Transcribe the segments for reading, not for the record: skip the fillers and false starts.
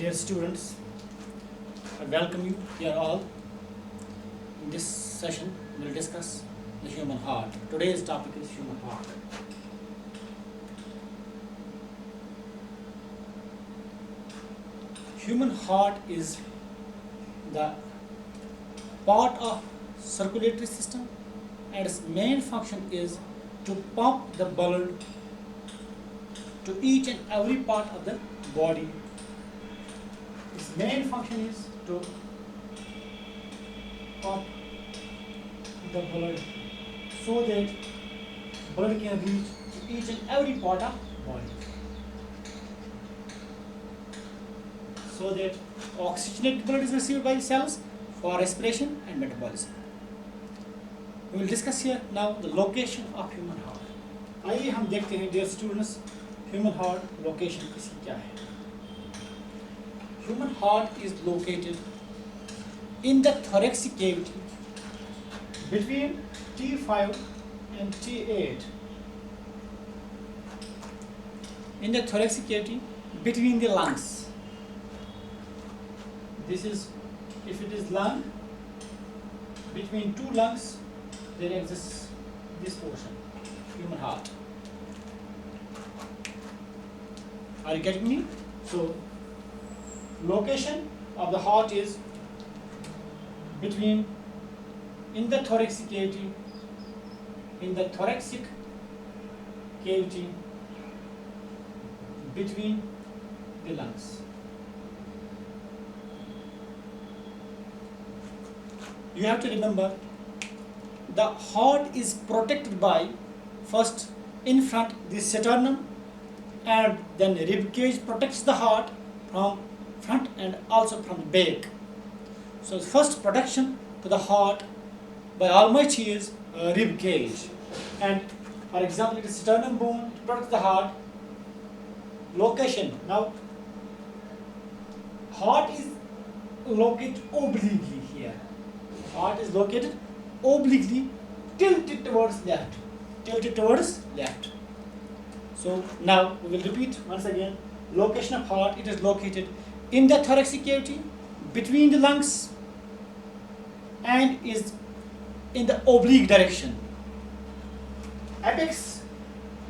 Dear students, I welcome you here all. In this session, we will discuss the human heart. Today's topic is human heart. Human heart is the part of circulatory system, and its main function is to pump the blood to each and every part of the body. Its main function is to pump the blood so that blood can reach each and every part of body, so that oxygenated blood is received by the cells for respiration and metabolism. We will discuss here now the location of human heart. आइए हम देखते हैं dear students, human heart location इसकी क्या है. Human heart is located in the thoracic cavity between T5 and T8. In the thoracic cavity between the lungs. This is, if it is lung, between two lungs there exists this portion, human heart. Are you getting me? So, location of the heart is between, in the thoracic cavity, between the lungs. You have to remember, the heart is protected by, first in front the sternum, and then rib cage protects the heart from front and also from the back. So the first protection to the heart by Almighty is rib cage, and for example it is sternum bone to protect the heart. Location, now heart is located obliquely here. Heart is located obliquely, tilted towards left. So now we will repeat once again. Location of heart, it is located in the thoracic cavity between the lungs and is in the oblique direction. Apex,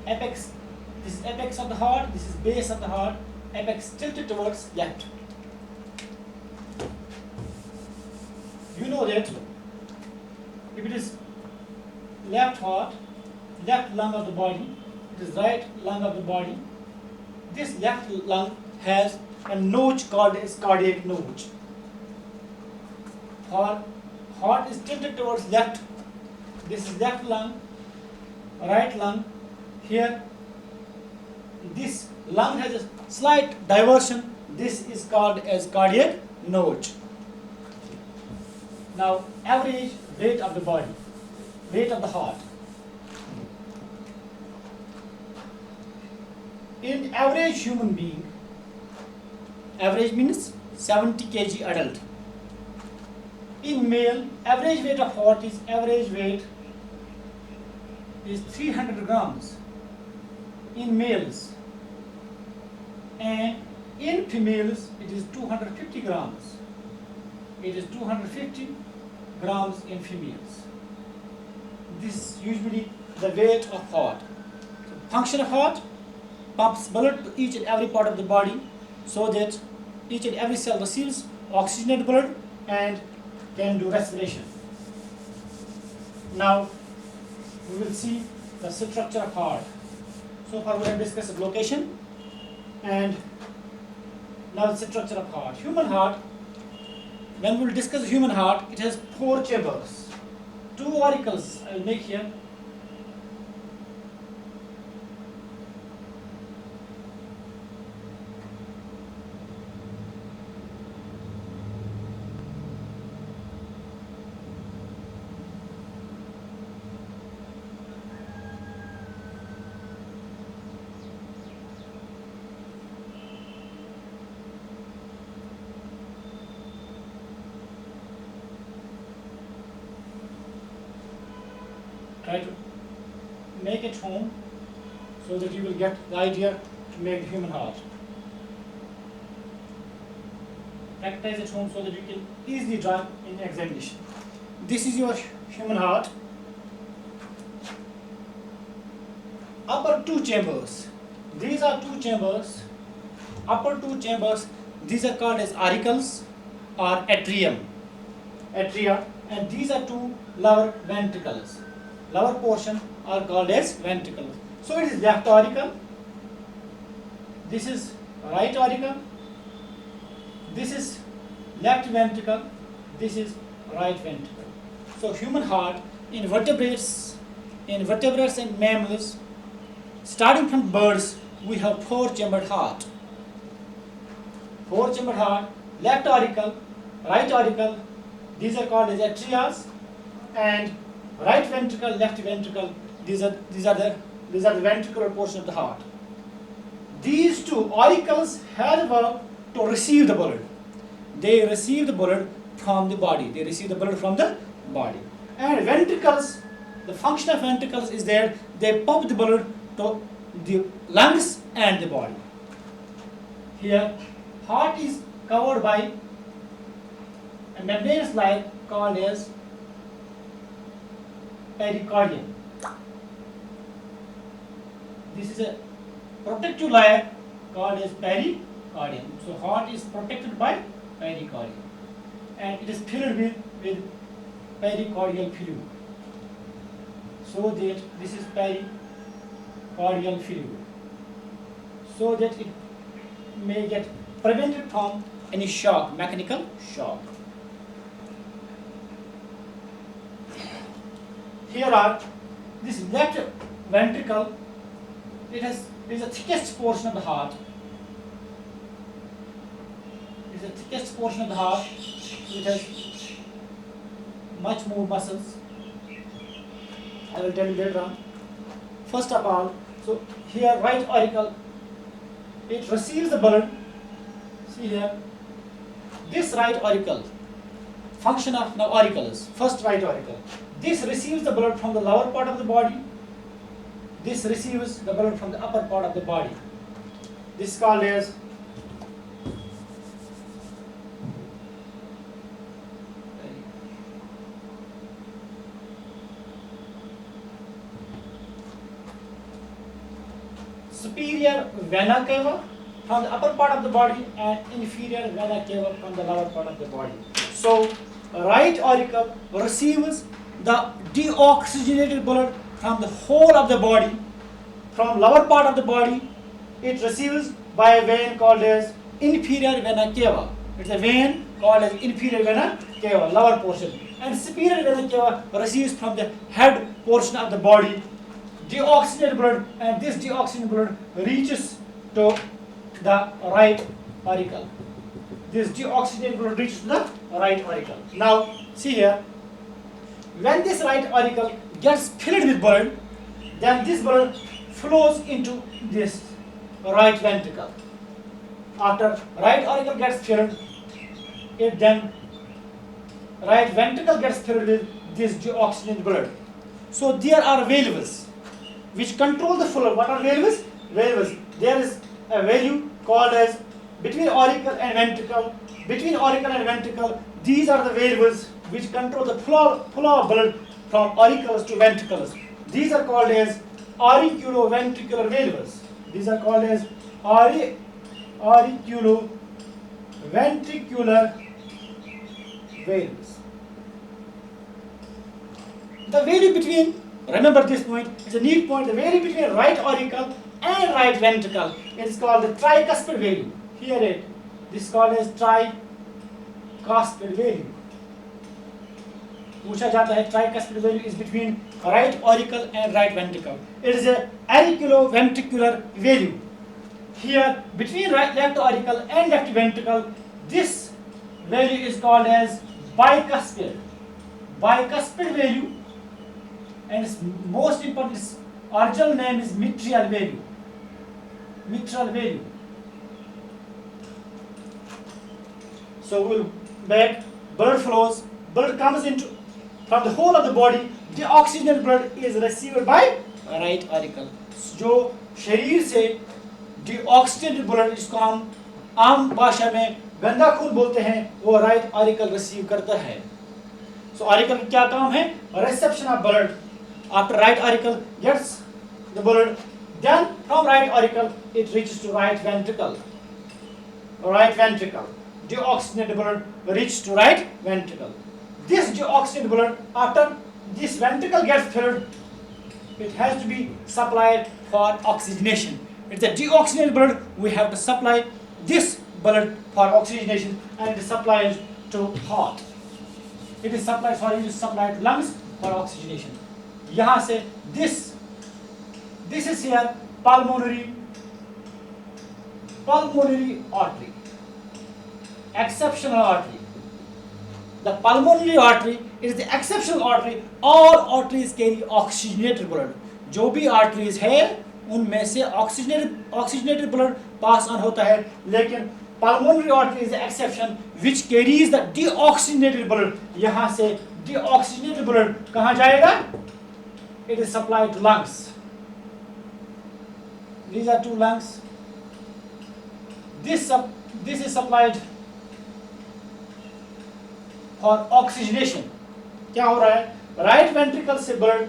this is apex of the heart, this is base of the heart, apex tilted towards left. You know that if it is left heart, left lung of the body, it is right lung of the body, this left lung has a notch called as cardiac notch. Heart is tilted towards left. This is left lung, right lung. Here, this lung has a slight diversion. This is called as cardiac notch. Now, average weight of the body, weight of the heart. In average human being, average means 70 kg adult. In male, average weight of heart is 300 grams in males, and in females it is 250 grams. It is 250 grams in females. This is usually the weight of heart. So, function of heart: pumps blood to each and every part of the body so that each and every cell receives oxygenated blood and can do respiration. Now we will see the structure of heart. So far we have discussed the location, and now the structure of heart. Human heart, when we will discuss the human heart, it has 4 chambers, 2 auricles I will make here. Try to make it home so that you will get the idea to make the human heart. practice at home so that you can easily draw in examination. This is your human heart. Upper two chambers. These are two chambers. Upper two chambers. These are called as auricles or atrium. Atria. And these are two lower ventricles. Lower portion are called as ventricles. So it is left auricle. This is right auricle. This is left ventricle. This is right ventricle. So human heart in vertebrates and mammals, starting from birds, we have four-chambered heart. Four-chambered heart, left auricle, right auricle. These are called as atrias, and right ventricle, left ventricle. These are the ventricular portion of the heart. These two auricles have to receive the blood. They receive the blood from the body. And ventricles, the function of ventricles is that they pump the blood to the lungs and the body. Here, heart is covered by a membranous layer called as pericardium. This is a protective layer called as pericardium. So heart is protected by pericardium, and it is filled with pericardial fluid. So that this is pericardial fluid, so that it may get prevented from any shock, mechanical shock. Here are this left ventricle. It is the thickest portion of the heart. It is the thickest portion of the heart. It has much more muscles. I will tell you later on. First of all, so here right auricle, it receives the blood. See here, this right auricle, function of now auricles. First right auricle. This receives the blood from the lower part of the body. This receives the blood from the upper part of the body. This is called as superior vena cava from the upper part of the body and inferior vena cava from the lower part of the body. So, right auricle receives the deoxygenated blood from the whole of the body, from lower part of the body. It receives by a vein called as inferior vena cava. It's a vein called as inferior vena cava, lower portion. And superior vena cava receives from the head portion of the body deoxygenated blood, and this deoxygenated blood reaches to the right auricle. This deoxygenated blood reaches to the right auricle. Now, see here, when this right auricle gets filled with blood, then this blood flows into this right ventricle. After right auricle gets filled, it then right ventricle gets filled with this deoxygenated blood. So there are valves which control the flow. What are valves? Valves. There is a valve called as between auricle and ventricle. Between auricle and ventricle, these are the valves which control the flow of blood from auricles to ventricles. These are called as auriculoventricular valves. These are called as auriculoventricular valves. The valve between, remember this point, it's a neat point, the valve between right auricle and right ventricle is called the tricuspid valve. Hear it. This is called as tricuspid valve. पूछा जाता है tricuspid valve is between right auricle and right ventricle. It is a auriculoventricular valve. Here between left auricle and left ventricle, this valve is called as bicuspid. Bicuspid valve, and its most important, its original name is mitral valve. Mitral valve. So we'll back, blood flows, blood comes into from the whole of the body. The oxygenated blood is received by right auricle. जो शरीर से deoxygenated blood इसको हम आम भाषा में गंदा खून बोलते हैं, वो राइट ऑरिकल रिसीव करता है। सो ऑरिकल का क्या काम है? Reception of blood. After right auricle gets the blood, then from right auricle it reaches to right ventricle. Right ventricle, deoxygenated blood reaches to right ventricle. This deoxygenated blood, after this ventricle gets filled, it has to be supplied for oxygenation. It's a deoxygenated blood, we have to supply this blood for oxygenation, and it is supplied to heart. It is supplied, sorry, it is supplied to lungs for oxygenation. यहाँ से this is here pulmonary artery, exceptional artery. The pulmonary artery is the exceptional artery. All arteries carry oxygenated blood. जो भी arteries है उनमें से oxygenated blood pass on होता है, लेकिन pulmonary artery is the exception which carries the deoxygenated blood. यहाँ से deoxygenated blood कहाँ जाएगा? It is supplied to lungs. These are two lungs. This is supplied for oxygenation. क्या हो रहा है? राइट वेंट्रिकल से ब्लड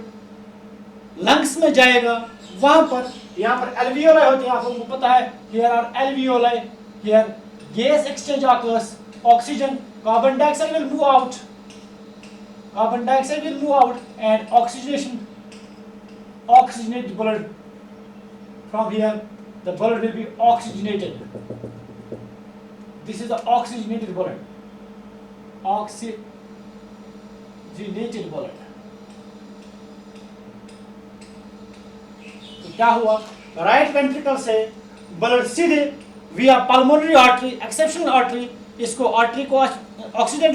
लंग्स में जाएगा, वहां पर यहाँ पर एल्वियोलाई होते हैं, आप लोगों को पता है. Here are alveoli. Here gas exchange occurs. Oxygen, carbon dioxide will move out. Carbon dioxide will move out, and oxygenated blood. From here, the blood will be oxygenated. This is the oxygenated blood. Oxygenated blood. तो क्या हुआ? Right ventricle से blood सीधे विया pulmonary artery, exceptional artery, इसको artery को oxygen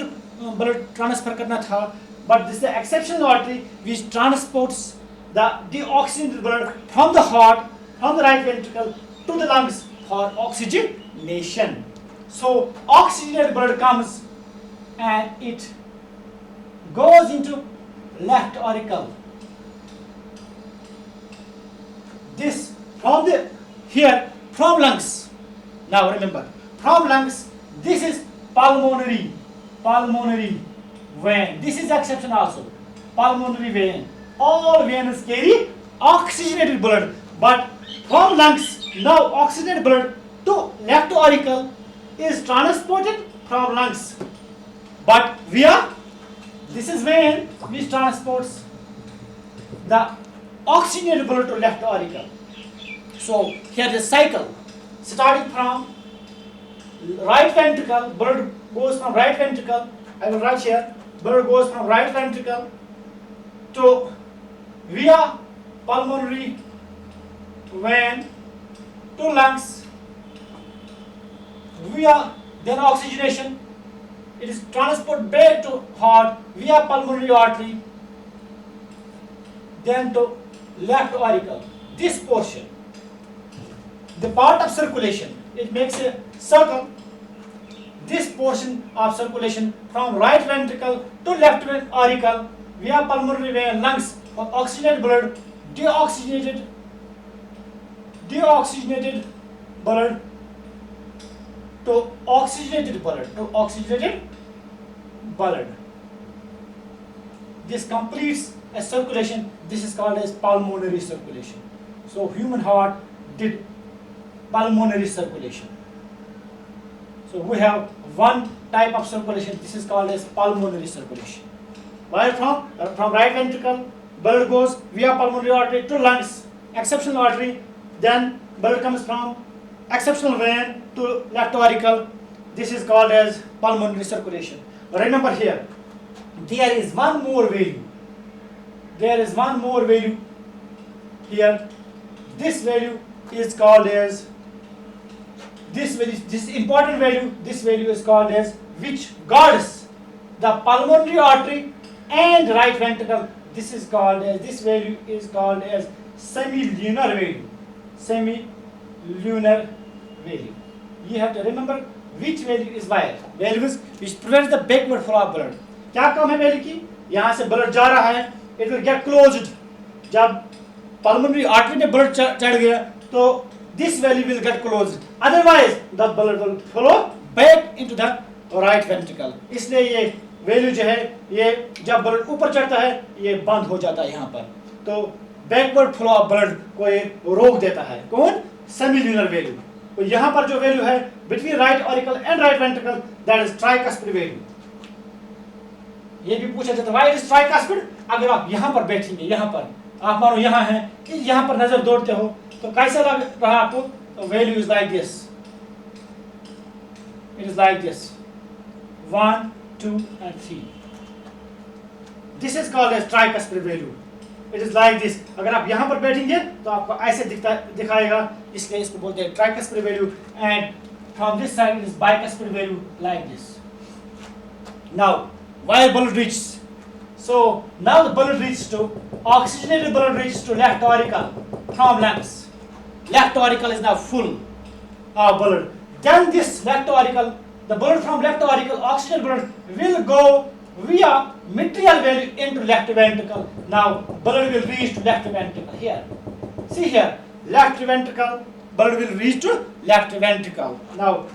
blood transfer करना था, but this the exceptional artery which transports the deoxygenated blood from the heart, from the right ventricle to the lungs for oxygenation. So oxygenated blood comes and it goes into left auricle. This from lungs. Now remember, from lungs, this is pulmonary vein. This is exception also. Pulmonary vein. All veins carry oxygenated blood, but from lungs, now oxygenated blood to left auricle is transported from lungs, but via this is vein which transports the oxygenated blood to left auricle. So here is a cycle starting from right ventricle. Blood goes from right ventricle. I will write here. Blood goes from right ventricle to via pulmonary vein to lungs, via then oxygenation. It is transported back to heart via pulmonary artery, then to left auricle. This portion, the part of circulation, it makes a circle. This portion of circulation from right ventricle to left auricle via pulmonary vein, lungs for oxygenated blood, deoxygenated blood to oxygenated blood. This completes a circulation. This is called as pulmonary circulation. So human heart did pulmonary circulation. So we have one type of circulation. This is called as pulmonary circulation. Where from right ventricle, blood goes via pulmonary artery to lungs, exceptional artery. Then blood comes from exceptional vein to left auricle. This is called as pulmonary circulation. Remember here, there is one more value. Here. This value is called as this important value. This value is called as which guards the pulmonary artery and right ventricle. This value is called as semilunar value. Semilunar value. You have to remember which value is where. Values which prevents the backward flow of blood. क्या काम है value की? यहाँ से blood जा रहा है, it will get closed. जब pulmonary artery में ब्लड चढ़ गया तो this value will get closed, otherwise the blood will flow back into the right ventricle. इसलिए ये वैल्यू जो है ये जब ब्लड ऊपर चढ़ता है ये बंद हो जाता है यहाँ पर, तो बैकवर्ड फ्लो ऑफ ब्लड को ये रोक देता है। कौन? Semilunar valve. तो यहाँ पर जो वैल्यू है between right auricle and right ventricle, that is tricuspid valve. ये भी पूछा जाता है व्हाई इज ट्राइकस्पिड। अगर आप यहाँ पर बैठेंगे, यहाँ पर आप मानो यहाँ है कि यहाँ पर नजर दौड़ते हो तो कैसा लग रहा आपको? तो value is like this, it is like this 1 2 and 3. This is called as tricuspid value. It is like this. अगर आप यहाँ पर बैठेंगे तो आपको ऐसे दिखाएगा, इसलिए इसको बोलते हैं tricuspid value. And from this side it is bicuspid value like this. Now, while blood reaches, so now the blood reaches to oxygenated blood reaches to left auricle from lungs. Left auricle is now full of blood. Then this left auricle, the blood from left auricle, oxygenated blood will go via mitral valve into left ventricle. Now blood will reach to left ventricle here. See here, left ventricle, blood will reach to left ventricle. Now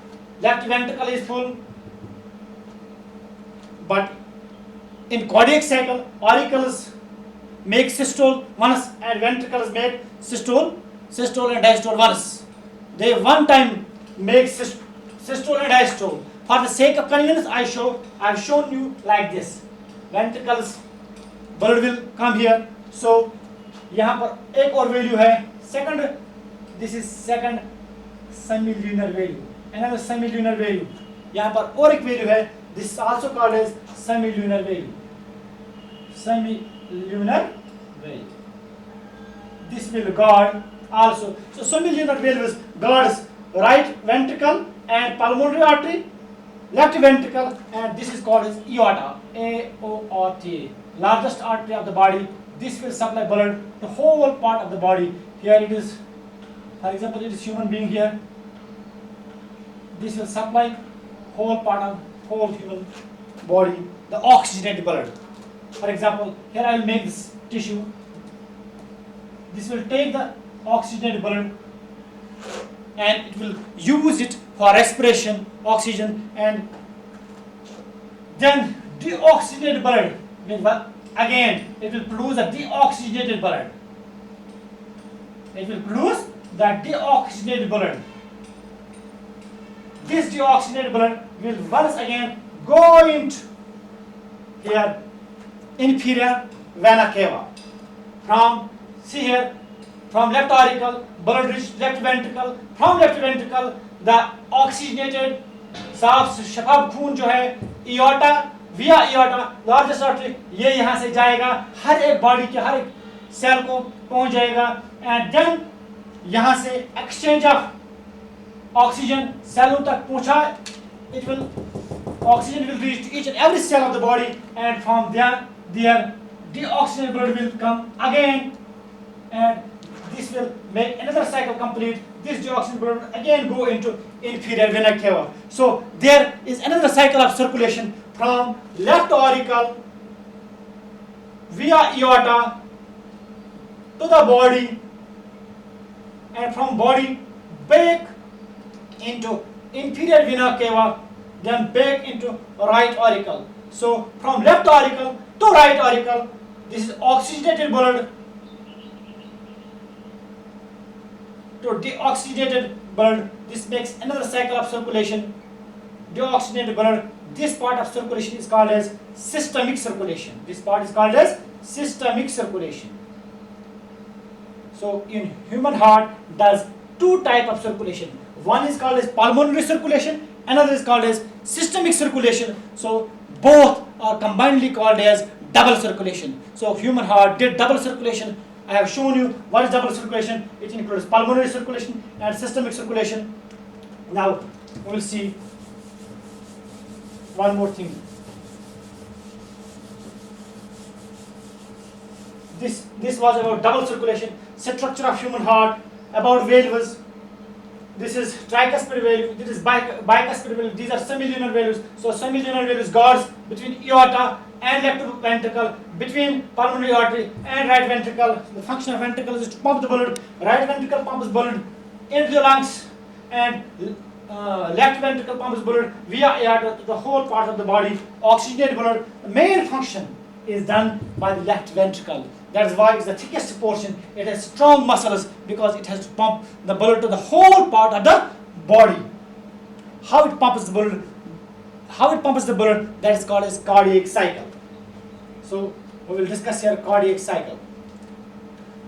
left ventricle is full, but in cardiac cycle, auricles make systole once and ventricles make systole and diastole once. They one time make systole and diastole. For the sake of convenience, I have shown you like this. Ventricles, blood will come here. So यहाँ पर एक और value है second. This is second semilunar value. Another semilunar value. यहाँ पर और एक value है. This is also called as semilunar value. Semilunar value. This will guard also. So semilunar value guards right ventricle and pulmonary artery, left ventricle, and this is called as aorta, aorta, largest artery of the body. This will supply blood to whole part of the body. Here it is, for example, it is human being here. This will supply whole part of whole human body, the oxygenated blood. For example, here I will make this tissue. This will take the oxygenated blood and it will use it for respiration, oxygen, and then deoxygenated blood. Again, it will produce a deoxygenated blood. It will produce the deoxygenated blood. This deoxygenated blood will once again go into here inferior vena cava. See here, from left auricle, blood reaches left ventricle. From left ventricle, the oxygenated साफ शफाफ खून जो है aorta, via aorta, largest artery, ये यहाँ से जाएगा, हर एक body के हर एक सेल को पहुँच जाएगा, and then यहाँ से exchange of oxygen सेलों तक पहुँचा, oxygen will reach to each and every cell of the body, and from there deoxygenated blood will come again, and this will make another cycle complete. This deoxygenated blood again go into inferior vena cava. So there is another cycle of circulation from left auricle via aorta to the body, and from body back into inferior vena cava, then back into right auricle. So from left auricle to right auricle, this is oxygenated blood to deoxygenated blood. This makes another cycle of circulation. Deoxygenated blood, this part of circulation is called as systemic circulation. This part is called as systemic circulation. So in human heart does two type of circulation. One is called as pulmonary circulation, another is called as systemic circulation. So both are combinedly called as double circulation. So human heart did double circulation. I have shown you what is double circulation. It includes pulmonary circulation and systemic circulation. Now we will see one more thing. This was about double circulation, structure of human heart, about valves. This is tricuspid valve, this is bicuspid valve, these are semilunar valves. So semilunar valves guards between aorta and left ventricle, between pulmonary artery and right ventricle. The function of ventricle is to pump the blood. Right ventricle pumps blood into the lungs, and left ventricle pumps blood via aorta to the whole part of the body. Oxygenated blood, the main function is done by the left ventricle. That is why it's the thickest portion. It has strong muscles because it has to pump the blood to the whole part of the body. How it pumps the blood? That is called as cardiac cycle. So we will discuss here cardiac cycle.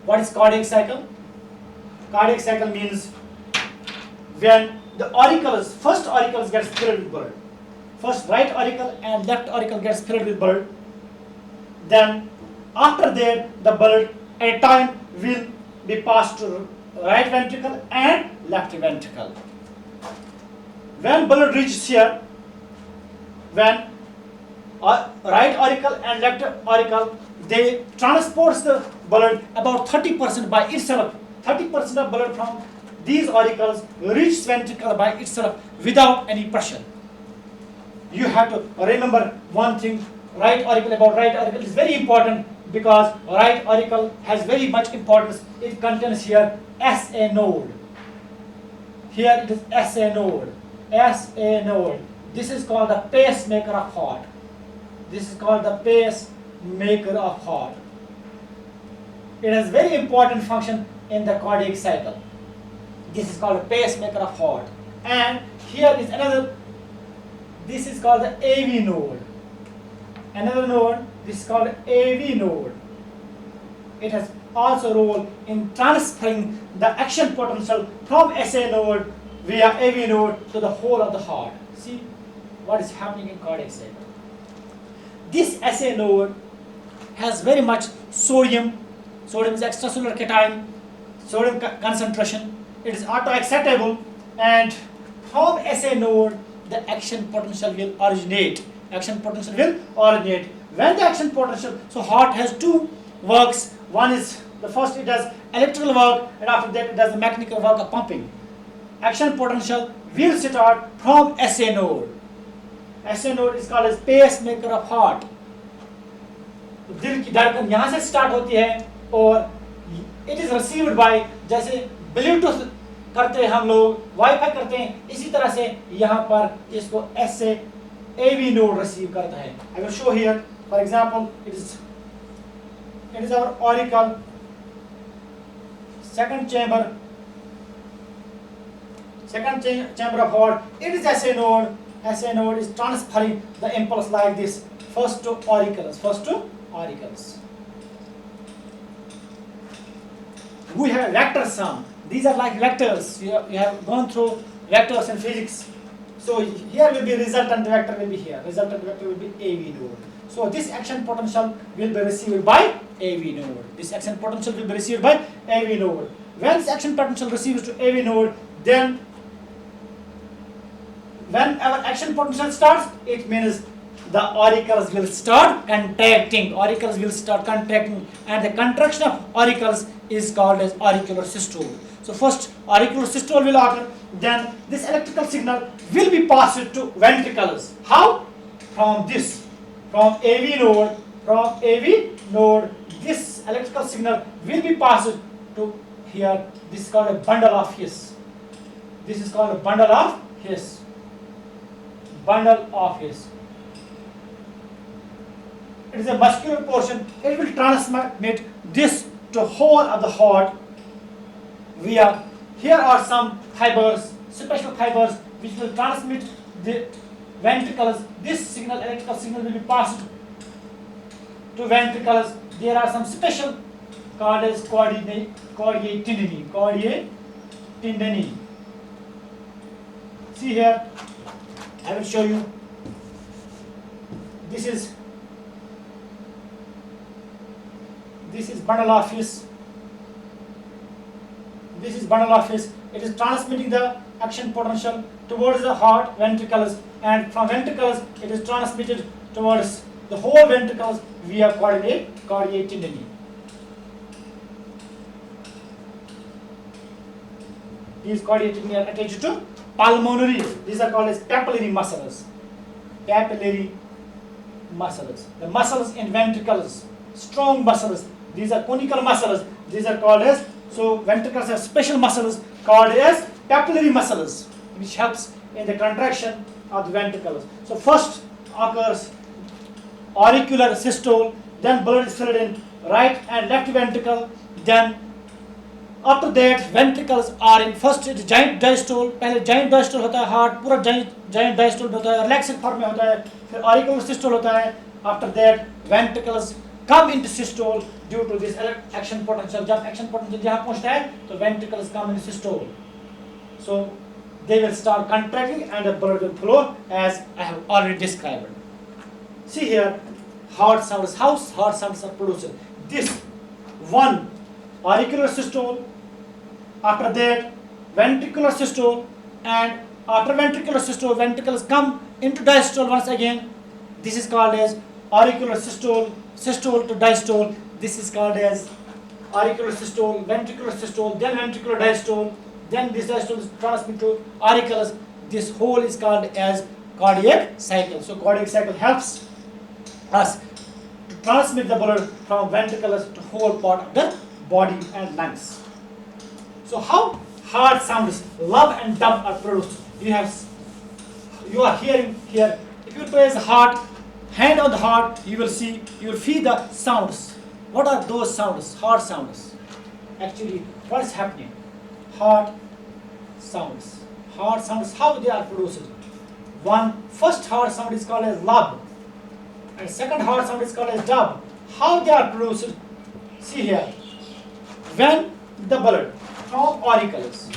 What is cardiac cycle? Cardiac cycle means when the auricles, first auricles gets filled with blood. First right auricle and left auricle gets filled with blood. Then after that the blood at a time will be passed to right ventricle and left ventricle. When blood reaches here, when right auricle and left auricle, they transport the blood about 30% by itself. 30% of blood from these auricles reaches ventricle by itself without any pressure. You have to remember one thing, right auricle, about right auricle is very important because right auricle has very much importance. It contains here SA node. Here it is SA node. SA node. This is called the pacemaker of heart. This is called the pacemaker of heart. It has very important function in the cardiac cycle. This is called a pacemaker of heart. And here is another, this is called the AV node. Another node, this is called AV node. It has also a role in transferring the action potential from SA node via AV node to the whole of the heart. See what is happening in cardiac cycle. This SA node has very much sodium. Sodium is extracellular cation. Sodium concentration. It is auto-excitable, and from SA node the action potential will originate. Action potential will originate. When the action potential, so heart has two works. One is, the first it does electrical work, and after that it does the mechanical work of pumping. Action potential will start from SA node. SA node is called as pacemaker of heart. दिल की धड़कन यहाँ से start होती है और it is received by, जैसे Bluetooth करते हैं हम लोग, वाईफाई करते हैं, इसी तरह से यहाँ पर इसको SA AV node receive करता है. I will show here. For example, it is our auricle, second chamber of heart. It is SA node. SA node is transferring the impulse like this, first to auricles. We have vectors some. These are like vectors. You have gone through vectors in physics. So here will be resultant vector will be here. Resultant vector will be AV node. So this action potential will be received by AV node. This action potential will be received by AV node. When this action potential receives to AV node, then when our action potential starts, it means the auricles will start contracting. Auricles will start contracting, and the contraction of auricles is called as auricular systole. So first auricular systole will occur, then this electrical signal will be passed to ventricles. How? From AV node, this electrical signal will be passed to here. This is called a bundle of His. It is a muscular portion. It will transmit this to whole of the heart via, here are some fibers, special fibers, which will transmit the ventricles. This signal, electrical signal, will be passed to ventricles. There are some special called as chordae tendineae. See here, I will show you. This is bundle of His. It is transmitting the action potential towards the heart ventricles, and from ventricles it is transmitted towards the whole ventricles via chordae tendineae. These chordae tendineae are attached to pulmonary. These are called as papillary muscles. The muscles in ventricles, strong muscles. These are conical muscles. These are called as, so ventricles have special muscles called as capillary muscles, which helps in the contraction of the ventricles. So first occurs auricular systole, then blood is filled in right and left ventricle, then after that ventricles are in first giant diastole, पहले giant diastole होता है, heart पूरा giant diastole होता है, relaxed form में होता है, फिर auricular systole होता है, after that ventricles come into systole due to this action potential. जब action potential यहाँ पहुँचता है तो ventricles come into systole. So they will start contracting and the blood will flow as I have already described. See here, heart sounds. How heart sounds are produced? This one auricular systole, after that ventricular systole, and after ventricular systole, ventricles come into diastole once again. This is called as auricular systole, systole to diastole. This is called as auricular systole, ventricular systole, then ventricular diastole, then this diastole is transmitted to auricles. This whole is called as cardiac cycle. So cardiac cycle helps us to transmit the blood from ventricles to whole part of the body and lungs. So how heart sounds, love and dub are produced? You are hearing here. If you place the heart, hand on the heart, you will feel the sounds. What are those sounds? Heart sounds. Actually, what is happening? Heart sounds. Heart sounds, how they are produced? First heart sound is called as lub, and second heart sound is called as dub. How they are produced? See here. When the blood from auricles,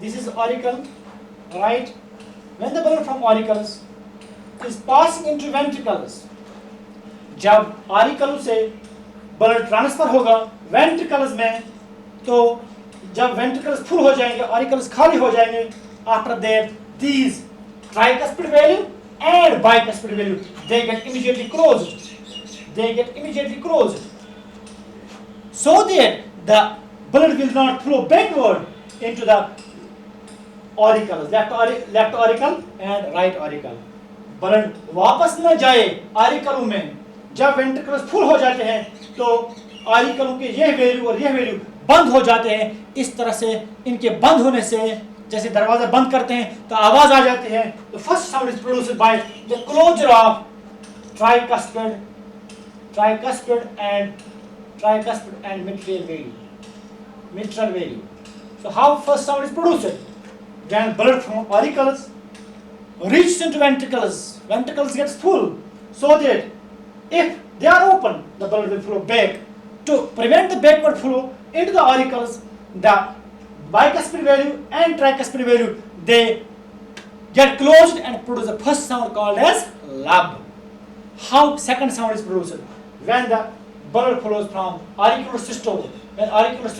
this is auricle, right? When the blood from auricles is passing into ventricles, जब auricle से blood transfer होगा ventricles में, तो जब ventricles full हो जाएंगे, auricles खाली हो जाएंगे, after that these tricuspid valve and bicuspid valve, they get immediately closed. So that the blood will not flow backward into the auricles, left auricle and right auricle. Blood वापस न जाए auricles में. जब ventricles full हो जाते हैं तो auricles के ये वैल्यू और ये वैल्यू बंद हो जाते हैं. इस तरह से इनके बंद होने से, जैसे दरवाजा बंद करते हैं तो आवाज आ जाती है. तो first sound is produced by the closure of tricuspid and mitral valve. So how first sound is produced? When blood from auricles reaches into ventricles gets full, so that if they are open, the blood will flow back. To prevent the backward flow into the auricles, the bicuspid valve and tricuspid valve, they get closed and produce the first sound called as lub. How second sound is produced? When the blood flows from auricular systole. When ventricular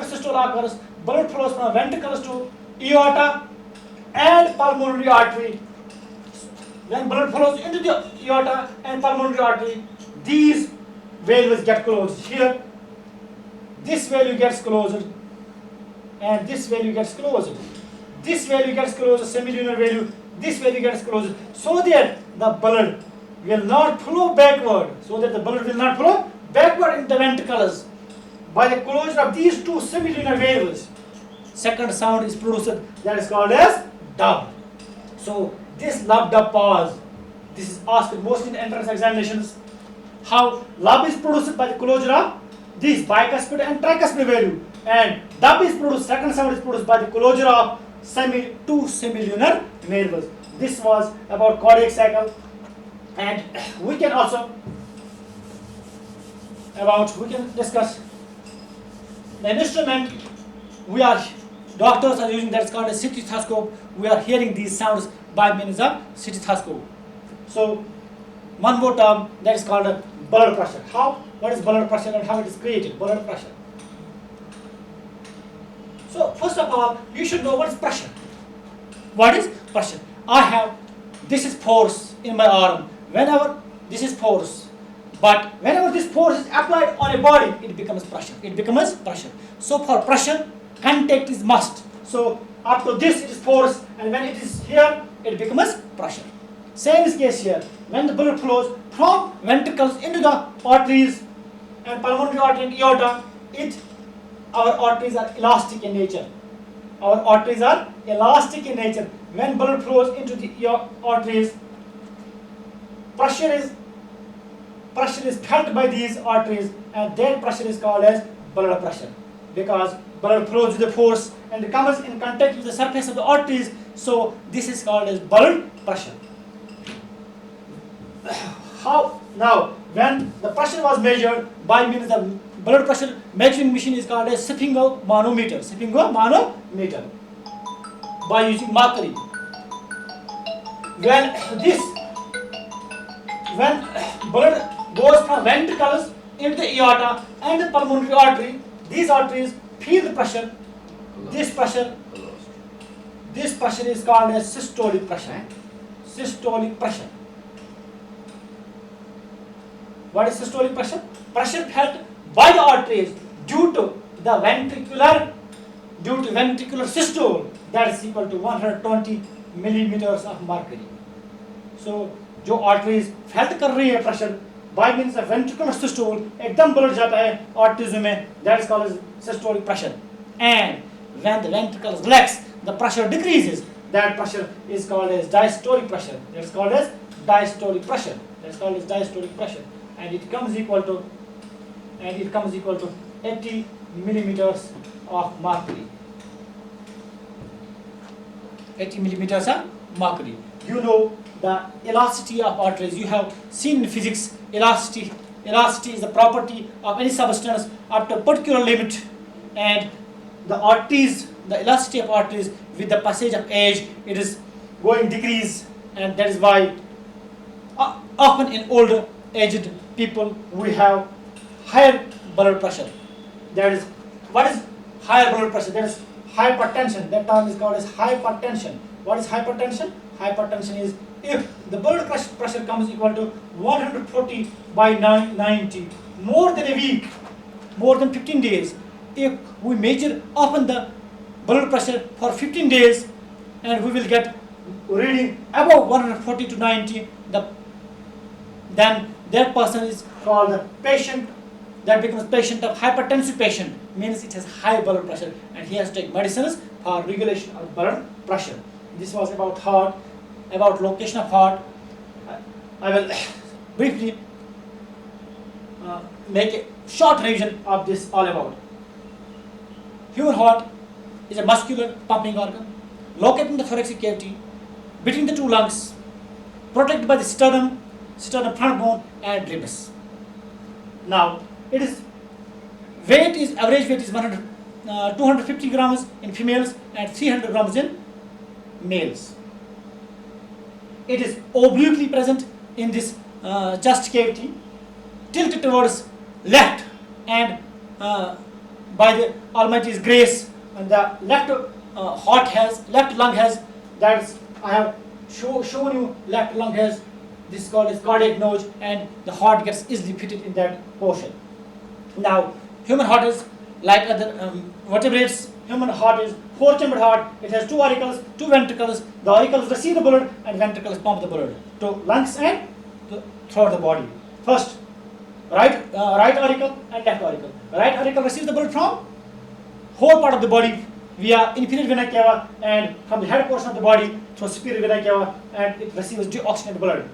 systole occurs, blood flows from ventricles to aorta and pulmonary artery. When blood flows into the aorta and pulmonary artery, these valves get closed. Here, this valve gets closed, and this valve gets closed. This valve gets closed, semilunar valve. This valve gets closed, so that the blood will not flow backward. In the ventricles. By the closure of these two semilunar valves, second sound is produced, that is called as dub. So this lub dub pause, this is asked mostly in entrance examinations. How lub is produced by the closure of these bicuspid and tricuspid valve, and dub is produced, second sound is produced by the closure of two semilunar valves. This was about cardiac cycle, and we can discuss the instrument doctors are using, that is called a stethoscope. We are hearing these sounds by means of stethoscope. So one more term, that is called blood pressure. What is blood pressure and how it is created? Blood pressure. So first of all, you should know what is pressure. What is pressure? This is force in my arm. This is force. But whenever this force is applied on a body, it becomes pressure. So for pressure, contact is must. So up to this it is force, and when it is here, it becomes pressure. Same is case here. When the blood flows from ventricles into the arteries and pulmonary artery and aorta, our arteries are elastic in nature. Our arteries are elastic in nature. When blood flows into the arteries, pressure is felt by these arteries, and that pressure is called as blood pressure, because blood flows with the force and comes in contact with the surface of the arteries. So this is called as blood pressure. How now? When the pressure was measured by means the blood pressure measuring machine is called as sphygmomanometer. Sphygmomanometer, by using mercury. When blood goes from ventricles into the aorta and the pulmonary artery, these arteries feel the pressure. This pressure is called as systolic pressure. Systolic pressure. What is systolic pressure? Pressure felt by the arteries due to ventricular systole, that is equal to 120 millimeters of mercury. So जो arteries felt कर रही है pressure by means of ventricular systole, एकदम blood जाता है arteries में, that is called as systolic pressure. And when the ventricles relax, the pressure decreases. That pressure is called as diastolic pressure. That is called as diastolic pressure. That is called as diastolic pressure. And it comes equal to 80 millimeters of mercury. 80 millimeters of mercury. You know the elasticity of arteries. You have seen in physics, elasticity is the property of any substance up to a particular limit, and the elasticity of arteries with the passage of age, it is going decrease, and that is why often in older aged people we have higher blood pressure. That is, what is higher blood pressure? That is hypertension. That term is called as hypertension. What is hypertension? Hypertension is if the blood pressure comes equal to 140 by 90, more than a week, more than 15 days. If we measure often the blood pressure for 15 days and we will get reading above 140 to 90, then that person is called a patient. That becomes patient of hypertensive patient, means it has high blood pressure and he has to take medicines for regulation of blood pressure. This was about heart, about location of heart. I will briefly make a short revision of this all about. Human heart is a muscular pumping organ located in the thoracic cavity between the two lungs, protected by the sternum front bone and ribs. Now, average weight is 250 grams in females and 300 grams in males. It is obliquely present in this chest cavity, tilted towards left, and by the Almighty's grace, and the left lung has, that is, I have shown you, left lung has, this is called as cardiac notch, and the heart gets easily fitted in that portion. Now, human heart is like other vertebrates. Human heart is four-chambered heart. It has two auricles, two ventricles. The auricles receive the blood and ventricles pump the blood to lungs and throughout the body. First, right auricle and left auricle. Right auricle receives the blood from whole part of the body via inferior vena cava and from the head portion of the body through superior vena cava, and it receives deoxygenated blood.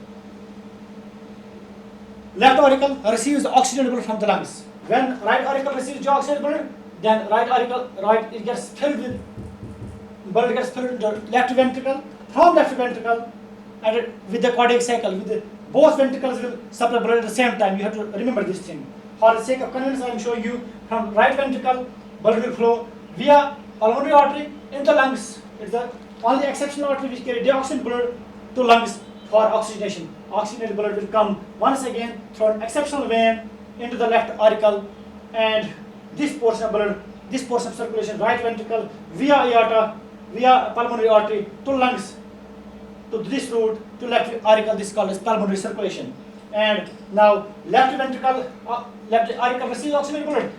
Left auricle receives the oxygenated blood from the lungs. When right auricle receives deoxygenated blood, then it gets filled with blood, gets filled into left ventricle. From left ventricle, and with the cardiac cycle, both ventricles will supply blood at the same time. You have to remember this thing. For the sake of convenience, I am showing you from right ventricle, blood will flow via pulmonary artery into the lungs. It's the only exceptional artery which carry deoxygenated blood to lungs for oxygenation. Oxygenated blood will come once again through an exceptional vein into the left auricle, and this portion of blood, this portion of circulation, right ventricle via aorta, via pulmonary artery to lungs, to this route to left auricle. This is called as pulmonary circulation. And now left ventricle, left auricle receives oxygenated blood,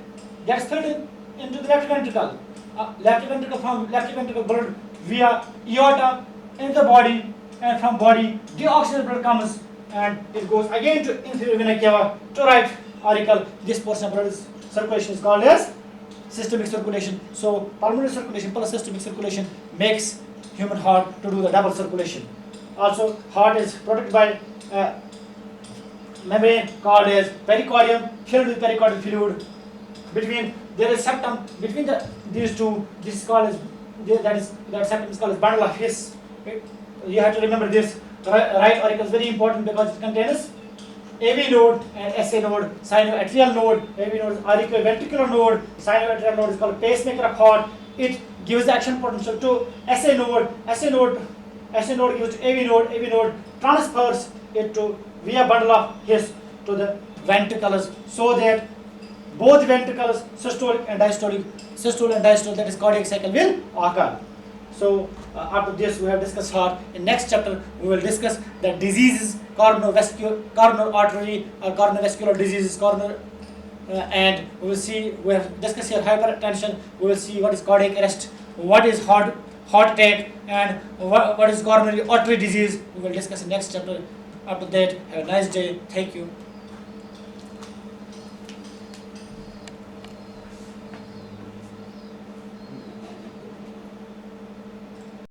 gets filled into the left ventricle. From left ventricle blood via aorta into the body, and from body deoxygenated blood comes and it goes again to inferior vena cava to right auricle. This portion of blood circulation is called as systemic circulation. So pulmonary circulation plus systemic circulation makes human heart to do the double circulation. Also, heart is protected by membrane called as pericardium, filled with pericardial fluid. Between there is septum between these two. This is called as that septum is called as bundle of His. Okay? You have to remember this. Right auricle is very important because it contains AV node and SA node, sinoatrial node. AV node is auriculoventricular node. Sinoatrial node is called pacemaker of heart. It gives the action potential to SA node. SA node gives to AV node. AV node transfers it to via bundle of His to the ventricles, so that both ventricles, systolic and diastolic, that is cardiac cycle will occur. So after this we have discussed heart. In next chapter we will discuss the diseases, coronary artery or cardiovascular diseases, and we will see, we have discussed here hypertension. We will see what is cardiac arrest, what is heart attack, and what is coronary artery disease. We will discuss in next chapter. After that, have a nice day. Thank you.